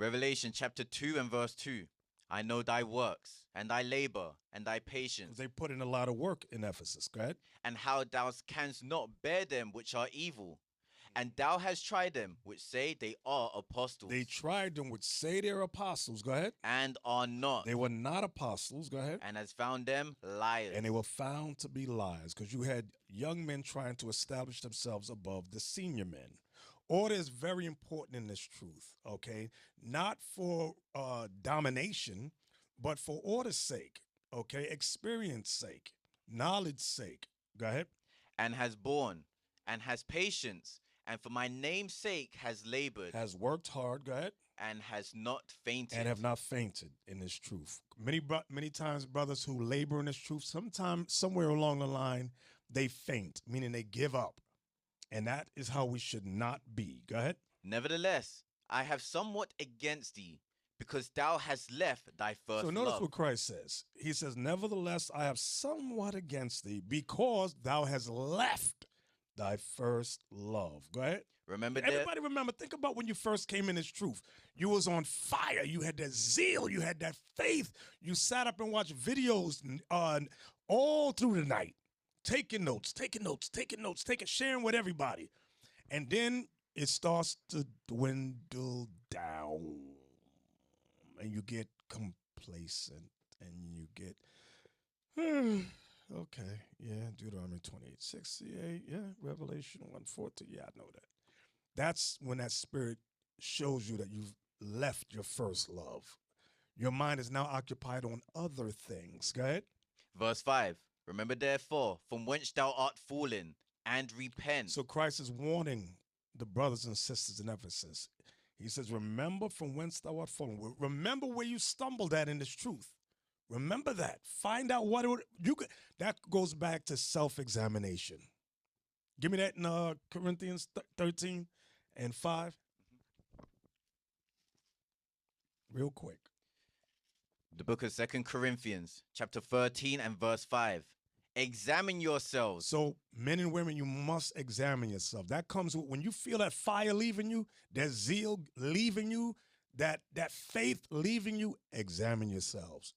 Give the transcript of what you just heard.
Revelation chapter 2 and verse 2. I know thy works, and thy labor, and thy patience, They put in a lot of work in Ephesus. Go ahead. and how thou canst not bear them which are evil. And thou hast tried them which say they are apostles, They tried them, which say they're apostles. Go ahead. and are not, They were not apostles. Go ahead. and has found them liars. And they were found to be liars, because you had young men trying to establish themselves above the senior men. Order is very important in this truth, okay? Not for domination, but for order's sake, okay? Experience sake, knowledge sake. Go ahead. And has borne, and has patience, and for my name's sake has labored, Has worked hard. Go ahead. and has not fainted. And have not fainted in this truth. Many times, brothers who labor in this truth, sometimes somewhere along the line, they faint, meaning they give up. And that is how we should not be. Go ahead. Nevertheless, I have somewhat against thee, because thou hast left thy first So notice love. what Christ says. He says, nevertheless, I have somewhat against thee, because thou hast left thy first love. Go ahead. Remember Everybody remember, think about when you first came in this truth. You was on fire. You had that zeal. You had that faith. You sat up and watched videos all through the night, taking notes, sharing with everybody. And then it starts to dwindle down, and you get complacent, and you get, okay, yeah, Deuteronomy 28:68, yeah, Revelation 1:14, yeah, I know that. That's when that spirit shows you that you've left your first love. Your mind is now occupied on other things. Go ahead. Verse 5. Remember therefore from whence thou art fallen, and repent. So Christ is warning the brothers and sisters in Ephesus. He says, remember from whence thou art fallen. Remember where you stumbled at in this truth. Remember that. Find out what you could. That goes back to self-examination. Give me that in Corinthians 13 and 5. Real quick. The book of 2 Corinthians, chapter 13 and verse 5. Examine yourselves. So men and women, you must examine yourself. That comes when you feel that fire leaving you, that zeal leaving you, that faith leaving you. Examine yourselves.